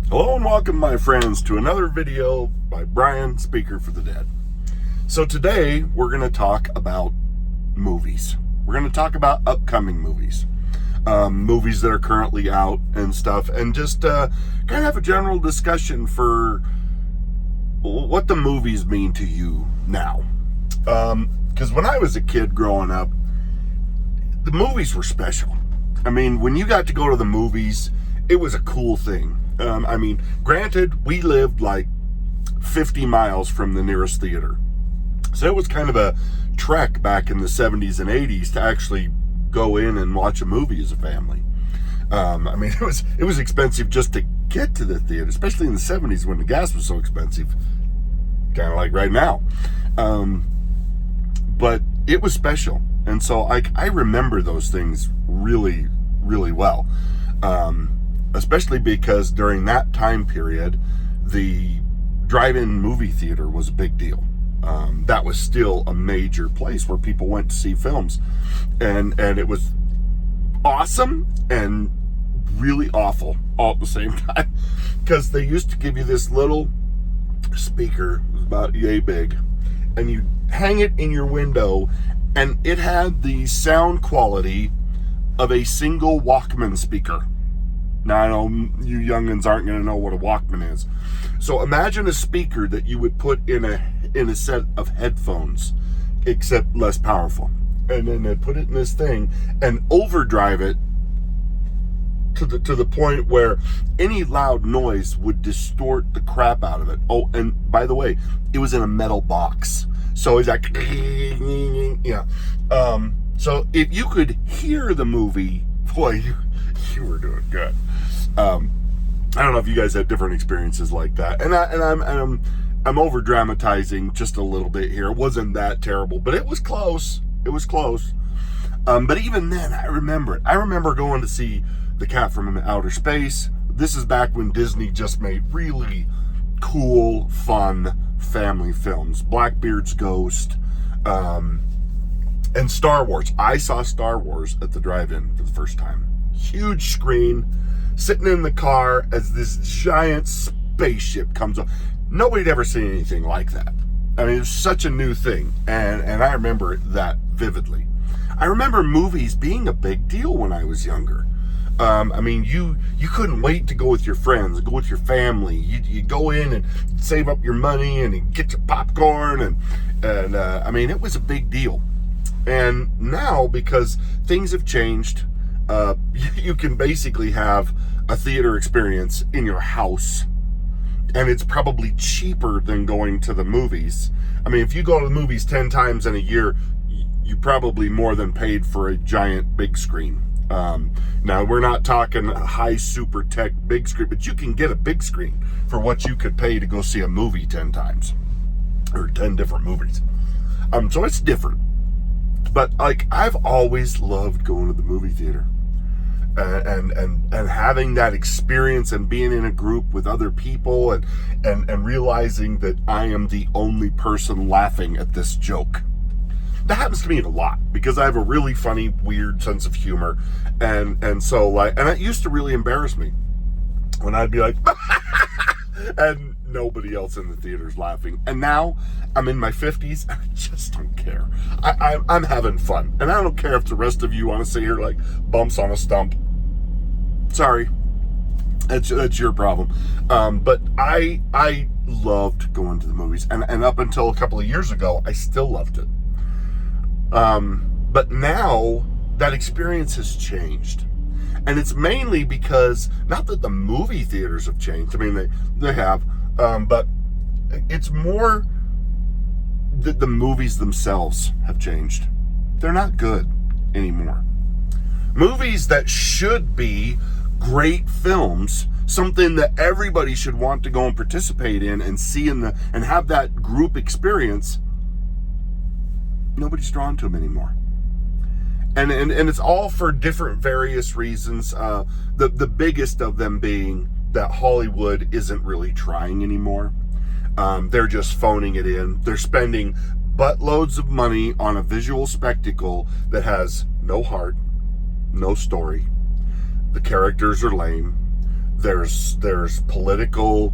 Hello and welcome, my friends, to another video by Brian, Speaker for the Dead. So today we're going to talk about movies. We're going to talk about upcoming movies, movies that are currently out and stuff, and just kind of have a general discussion for what the movies mean to you now. Because when I was a kid growing up, the movies were special. I mean, when you got to go to the movies, it was a cool thing. Granted, we lived like 50 miles from the nearest theater. So it was kind of a trek back in the 70s and 80s to actually go in and watch a movie as a family. It was expensive just to get to the theater, especially in the 70s when the gas was so expensive, kind of like right now. But it was special. And so I remember those things really, really well. Especially because during that time period, the drive-in movie theater was a big deal. That was still a major place where people went to see films. And it was awesome and really awful all at the same time. Because they used to give you this little speaker, it was about yay big, and you hang it in your window, and it had the sound quality of a single Walkman speaker. Now, I know you youngins aren't going to know what a Walkman is. So imagine a speaker that you would put in a set of headphones, except less powerful. And then they put it in this thing and overdrive it to the point where any loud noise would distort the crap out of it. Oh, and by the way, it was in a metal box. So it's like, yeah. So if you could hear the movie, boy, you were doing good. I don't know if you guys had different experiences like that, and I'm over dramatizing just a little bit here. It wasn't that terrible, but it was close. It was close. But even then, I remember it. I remember going to see The Cat from Outer Space. This is back when Disney just made really cool, fun family films. Blackbeard's Ghost, and Star Wars. I saw Star Wars at the drive-in for the first time. Huge screen, sitting in the car as this giant spaceship comes up. Nobody had ever seen anything like that. I mean, it was such a new thing, and I remember that vividly. I remember movies being a big deal when I was younger. You couldn't wait to go with your friends, go with your family. You go in and save up your money and you get your popcorn, and it was a big deal. And now, because things have changed, you can basically have a theater experience in your house, and it's probably cheaper than going to the movies. I mean, if you go to the movies 10 times in a year, you probably more than paid for a giant big screen. Now, we're not talking a high super tech big screen, but you can get a big screen for what you could pay to go see a movie 10 times, or 10 different movies. So it's different. But I've always loved going to the movie theater. And having that experience and being in a group with other people and realizing that I am the only person laughing at this joke. That happens to me a lot because I have a really funny, weird sense of humor. And so it used to really embarrass me when I'd be like, and nobody else in the theater's laughing. And now I'm in my 50s and I just don't care. I'm having fun. And I don't care if the rest of you want to sit here like bumps on a stump. Sorry, that's your problem. But I loved going to the movies, and up until a couple of years ago, I still loved it. But now that experience has changed, and it's mainly because not that the movie theaters have changed. I mean, they have, but it's more that the movies themselves have changed. They're not good anymore. Movies that should be great films, something that everybody should want to go and participate in and see and have that group experience, nobody's drawn to them anymore. And it's all for different various reasons. The biggest of them being that Hollywood isn't really trying anymore. They're just phoning it in. They're spending buttloads of money on a visual spectacle that has no heart, no story. The characters are lame. There's political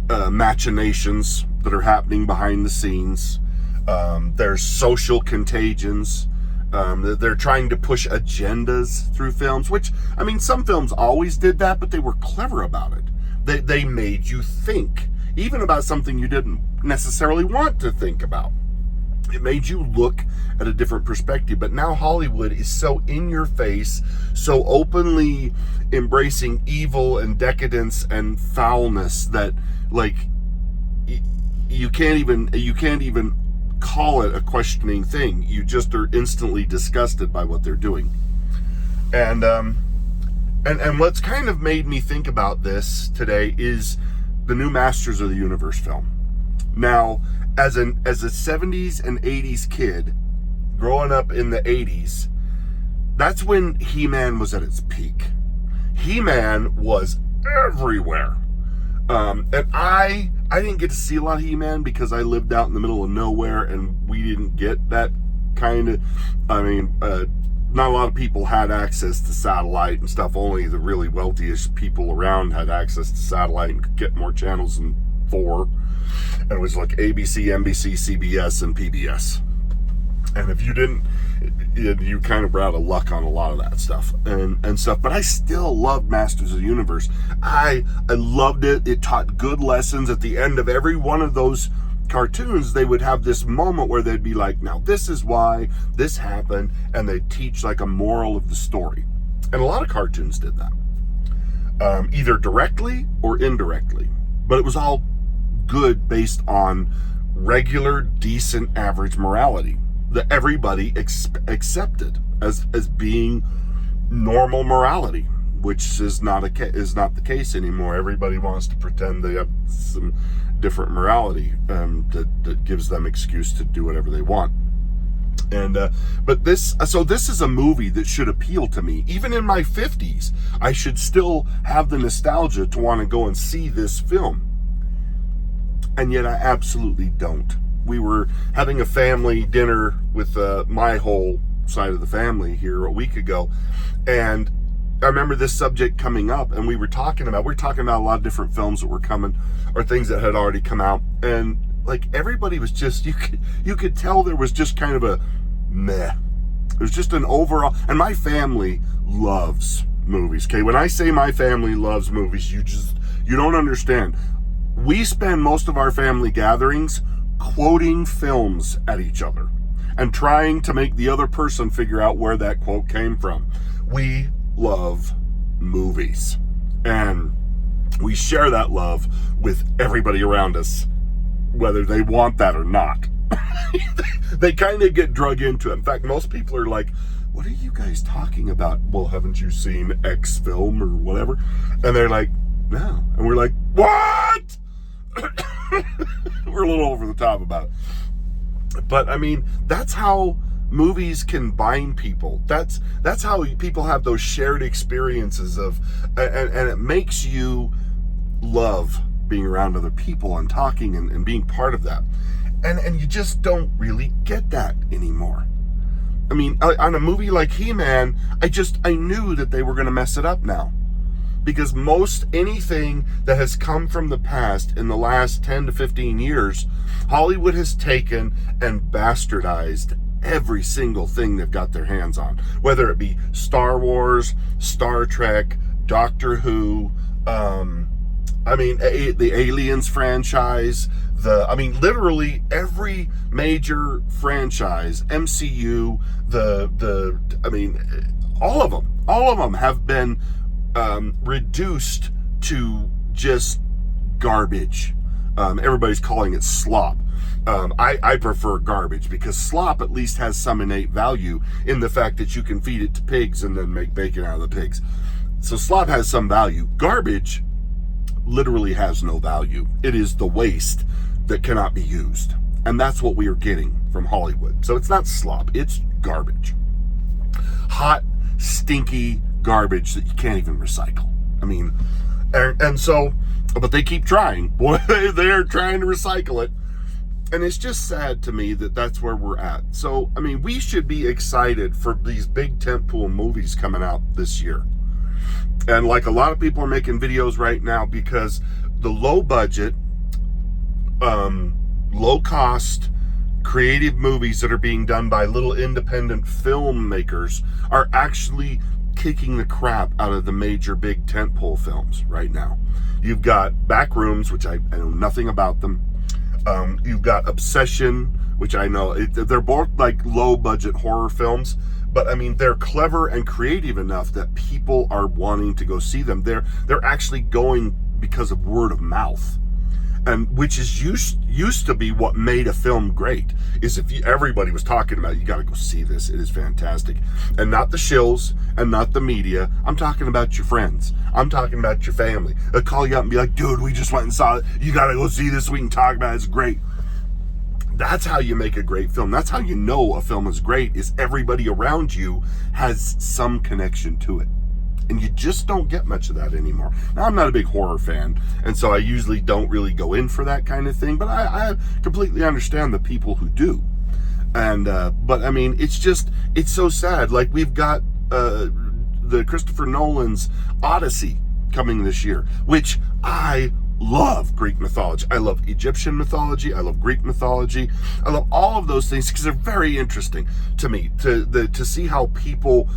machinations that are happening behind the scenes. There's social contagions. They're trying to push agendas through films, which, I mean, some films always did that, but they were clever about it. They made you think, even about something you didn't necessarily want to think about. It made you look at a different perspective. But now Hollywood is so in your face, so openly embracing evil and decadence and foulness that, like, you can't even call it a questioning thing. You just are instantly disgusted by what they're doing. And what's kind of made me think about this today is the new Masters of the Universe film. Now, as a 70s and 80s kid, growing up in the 80s, that's when He-Man was at its peak. He-Man was everywhere. And I didn't get to see a lot of He-Man because I lived out in the middle of nowhere and we didn't get that kind of, not a lot of people had access to satellite and stuff. Only the really wealthiest people around had access to satellite and could get more channels than 4. And it was like ABC, NBC, CBS, and PBS. And if you didn't, you kind of were out of luck on a lot of that stuff and stuff. But I still loved Masters of the Universe. I loved it. It taught good lessons. At the end of every one of those cartoons, they would have this moment where they'd be like, now this is why this happened, and they'd teach like a moral of the story. And a lot of cartoons did that, either directly or indirectly. But it was all good based on regular, decent, average morality that everybody accepted as being normal morality, which is not the case anymore. Everybody wants to pretend they have some different morality that gives them excuse to do whatever they want. And but this is a movie that should appeal to me. Even in my 50s, I should still have the nostalgia to want to go and see this film. And yet I absolutely don't. We were having a family dinner with my whole side of the family here a week ago, and I remember this subject coming up, and we were talking about a lot of different films that were coming, or things that had already come out, and like everybody was just, you could tell there was just kind of a meh. It was just an overall, and my family loves movies. Okay, when I say my family loves movies, you don't understand. We spend most of our family gatherings quoting films at each other and trying to make the other person figure out where that quote came from. We love movies, and we share that love with everybody around us, whether they want that or not. They kind of get drug into it. In fact, most people are like, what are you guys talking about? Well, haven't you seen X film or whatever? And they're like, no. And we're like, what? We're a little over the top about it. But I mean, that's how movies can bind people. That's how people have those shared experiences of, and it makes you love being around other people and talking and being part of that. And you just don't really get that anymore. I mean, on a movie like He-Man, I knew that they were going to mess it up now. Because most anything that has come from the past in the last 10 to 15 years, Hollywood has taken and bastardized every single thing they've got their hands on. Whether it be Star Wars, Star Trek, Doctor Who, the Aliens franchise, literally every major franchise, MCU, all of them have been reduced to just garbage. Everybody's calling it slop. I prefer garbage because slop at least has some innate value in the fact that you can feed it to pigs and then make bacon out of the pigs. So slop has some value. Garbage literally has no value. It is the waste that cannot be used. And that's what we are getting from Hollywood. So it's not slop, it's garbage. Hot, stinky garbage that you can't even recycle. I mean, and so, but they keep trying. Boy, they're trying to recycle it. And it's just sad to me that that's where we're at. So, I mean, we should be excited for these big tentpole movies coming out this year. And like a lot of people are making videos right now because the low budget, low cost, creative movies that are being done by little independent filmmakers are actually kicking the crap out of the major big tentpole films right now. You've got Backrooms, which I know nothing about them. You've got Obsession, which I know they're both like low budget horror films, but I mean they're clever and creative enough that people are wanting to go see them. They're actually going because of word of mouth. And which is used to be what made a film great, is if everybody was talking about it, you got to go see this. It is fantastic. And not the shills and not the media. I'm talking about your friends. I'm talking about your family. They'll call you up and be like, dude, we just went and saw it. You got to go see this. We can talk about it. It's great. That's how you make a great film. That's how you know a film is great, is everybody around you has some connection to it. And you just don't get much of that anymore. Now, I'm not a big horror fan, and so I usually don't really go in for that kind of thing, but I completely understand the people who do. And, but I mean, it's so sad. Like, we've got the Christopher Nolan's Odyssey coming this year, which I love. Greek mythology. I love Egyptian mythology. I love Greek mythology. I love all of those things because they're very interesting to me, to see how people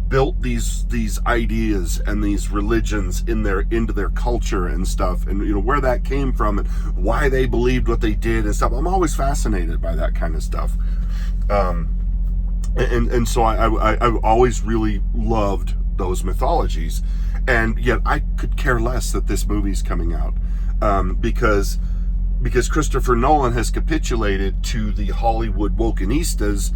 built these ideas and these religions into their culture and stuff, and where that came from and why they believed what they did and stuff. I'm always fascinated by that kind of stuff, and so I always really loved those mythologies, and yet I could care less that this movie's coming out, because Christopher Nolan has capitulated to the Hollywood wokenistas,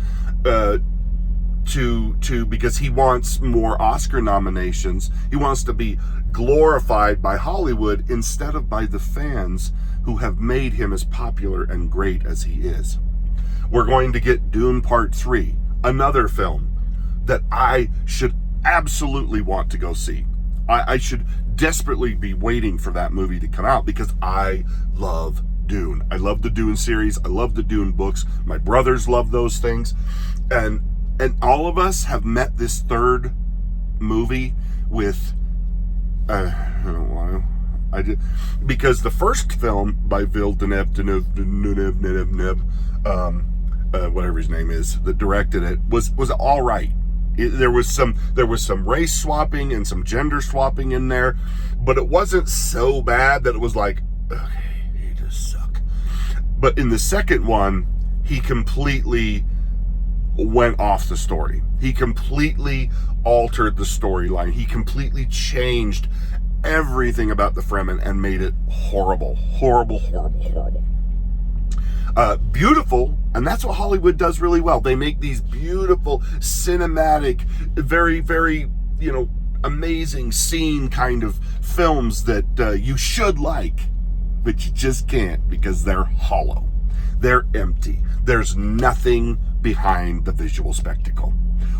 because he wants more Oscar nominations. He wants to be glorified by Hollywood instead of by the fans who have made him as popular and great as he is. We're going to get Dune Part 3, another film that I should absolutely want to go see. I should desperately be waiting for that movie to come out because I love Dune. I love the Dune series. I love the Dune books. My brothers love those things. And all of us have met this third movie with, I don't want to, because the first film by Villeneuve, whatever his name is, that directed it, was all right. There was some race swapping and some gender swapping in there, but it wasn't so bad that it was like, okay, he just suck. But in the second one, he completely went off the story. He completely altered the storyline. He completely changed everything about the Fremen and made it horrible. Beautiful, and that's what Hollywood does really well. They make these beautiful, cinematic, very, very, amazing scene kind of films that you should like, but you just can't because they're hollow. They're empty. There's nothing behind the visual spectacle.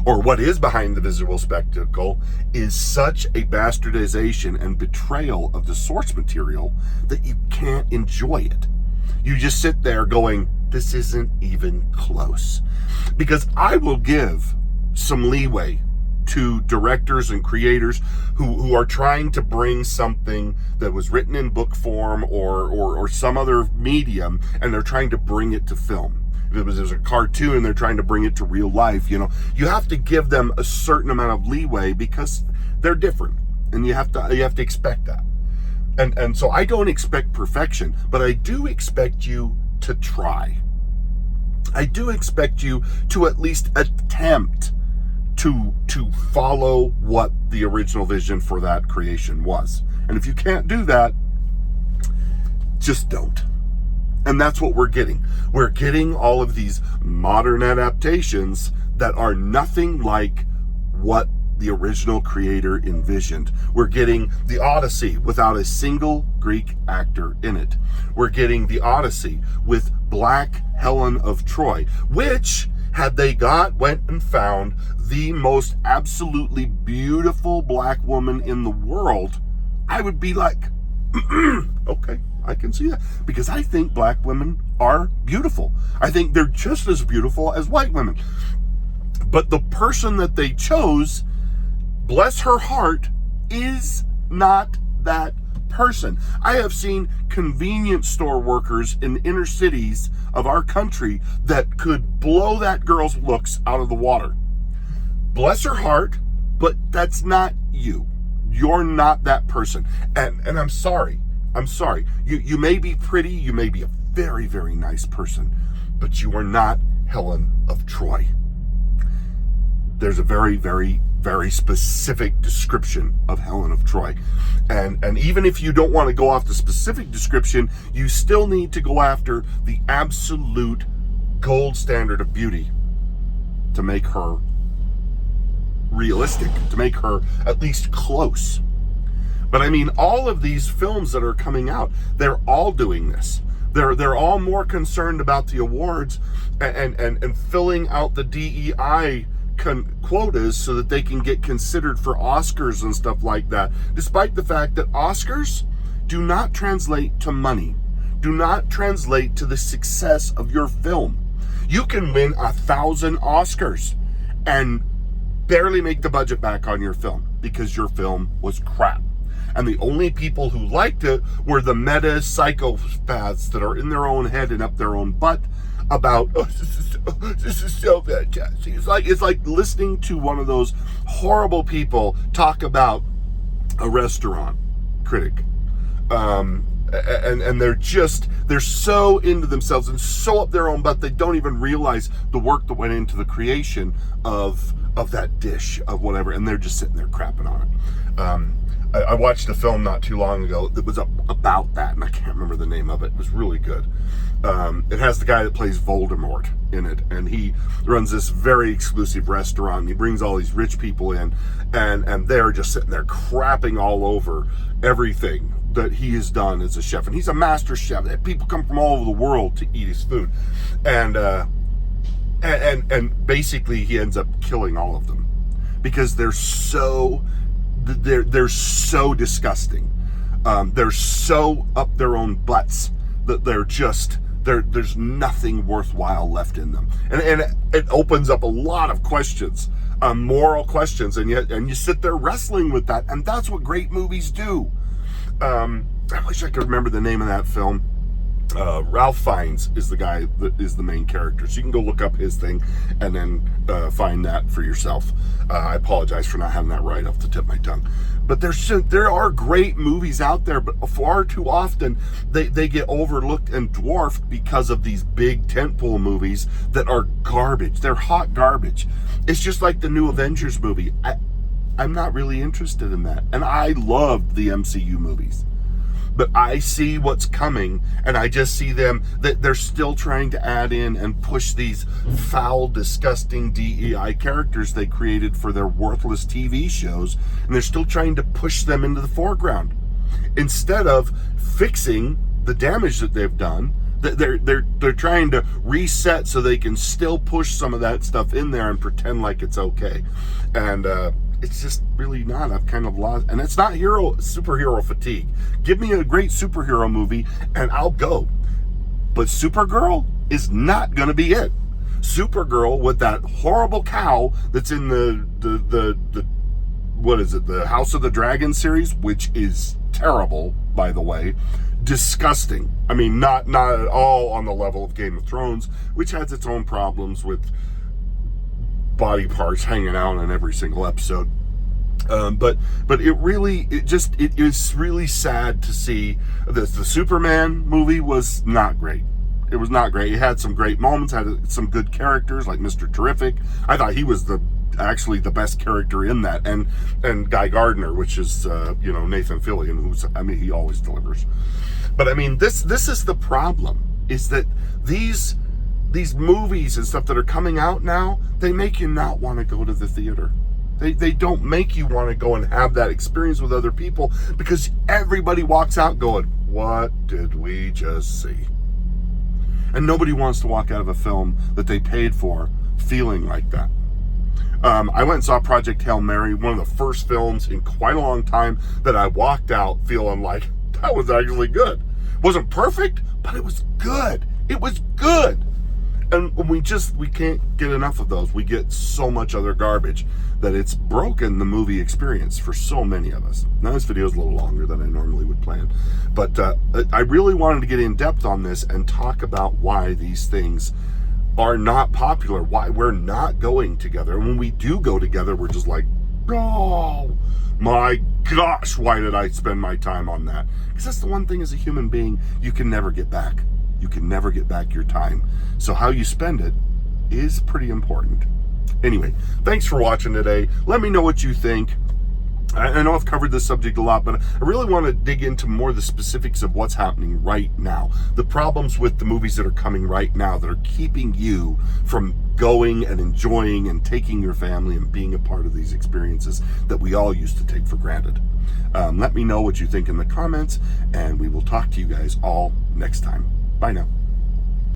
Or what is behind the visual spectacle is such a bastardization and betrayal of the source material that you can't enjoy it. You just sit there going, this isn't even close. Because I will give some leeway to directors and creators who are trying to bring something that was written in book form or some other medium, and they're trying to bring it to film. If there's a cartoon, they're trying to bring it to real life. You have to give them a certain amount of leeway because they're different, and you have to expect that. And so I don't expect perfection, but I do expect you to try. I do expect you to at least attempt to follow what the original vision for that creation was. And if you can't do that, just don't. And that's what we're getting. We're getting all of these modern adaptations that are nothing like what the original creator envisioned. We're getting the Odyssey without a single Greek actor in it. We're getting the Odyssey with Black Helen of Troy, which, had they went and found the most absolutely beautiful black woman in the world, I would be like, okay, I can see that. Because I think black women are beautiful. I think they're just as beautiful as white women. But the person that they chose, bless her heart, is not that person. I have seen convenience store workers in inner cities of our country that could blow that girl's looks out of the water. Bless her heart, but that's not you. You're not that person. And I'm sorry. You may be pretty, you may be a very, very nice person, but you are not Helen of Troy. There's a very, very, very specific description of Helen of Troy. And even if you don't want to go off the specific description, you still need to go after the absolute gold standard of beauty to make her realistic, to make her at least close. But I mean, all of these films that are coming out, they're all doing this. They're all more concerned about the awards and filling out the DEI quotas so that they can get considered for Oscars and stuff like that, despite the fact that Oscars do not translate to money, do not translate to the success of your film. You can win 1,000 Oscars and barely make the budget back on your film because your film was crap. And the only people who liked it were the meta psychopaths that are in their own head and up their own butt about, oh, this is so fantastic. It's like listening to one of those horrible people talk about a restaurant critic. And they're so into themselves and so up their own butt they don't even realize the work that went into the creation of that dish of whatever, and they're just sitting there crapping on it. I watched a film not too long ago that was about that, and I can't remember the name of it. It was really good. It has the guy that plays Voldemort in it, and he runs this very exclusive restaurant, and he brings all these rich people in, and they're just sitting there crapping all over everything that he has done as a chef. And he's a master chef. People come from all over the world to eat his food. And basically he ends up killing all of them because they're so disgusting. They're so up their own butts that there's nothing worthwhile left in them. And it opens up a lot of questions, moral questions, and you sit there wrestling with that. And that's what great movies do. I wish I could remember the name of that film. Ralph Fiennes is the guy that is the main character. So you can go look up his thing and then find that for yourself. I apologize for not having that right off the tip of my tongue. But there are great movies out there, but far too often they get overlooked and dwarfed because of these big tentpole movies that are garbage. They're hot garbage. It's just like the new Avengers movie. I'm not really interested in that. And I loved the MCU movies. But I see what's coming, and I just see them, that they're still trying to add in and push these foul, disgusting DEI characters they created for their worthless TV shows, and they're still trying to push them into the foreground. Instead of fixing the damage that they've done, they're trying to reset so they can still push some of that stuff in there and pretend like it's okay. And it's just really not. I've kind of lost, and it's not superhero fatigue. Give me a great superhero movie and I'll go. But Supergirl is not going to be it. Supergirl with that horrible cow that's in the what is it? The House of the Dragon series, which is terrible, by the way. Disgusting. I mean, not at all on the level of Game of Thrones, which has its own problems with body parts hanging out in every single episode. But it is really sad to see the Superman movie was not great. It was not great. It had some great moments, had some good characters like Mr. Terrific. I thought he was actually the best character in that, and Guy Gardner, which is Nathan Fillion, he always delivers. But I mean, this is the problem, is that these movies and stuff that are coming out now, they make you not want to go to the theater. They don't make you want to go and have that experience with other people, because everybody walks out going, what did we just see? And nobody wants to walk out of a film that they paid for feeling like that. I went and saw Project Hail Mary, one of the first films in quite a long time that I walked out feeling like that was actually good. Wasn't perfect, but it was good. It was good. And we can't get enough of those. We get so much other garbage that it's broken the movie experience for so many of us. Now this video is a little longer than I normally would plan, but I really wanted to get in depth on this and talk about why these things are not popular, why we're not going together. And when we do go together, we're just like, oh my gosh, why did I spend my time on that? Because that's the one thing as a human being you can never get back. You can never get back your time. So how you spend it is pretty important. Anyway, thanks for watching today. Let me know what you think. I know I've covered this subject a lot, but I really want to dig into more of the specifics of what's happening right now. The problems with the movies that are coming right now that are keeping you from going and enjoying and taking your family and being a part of these experiences that we all used to take for granted. Let me know what you think in the comments, and we will talk to you guys all next time. Bye now.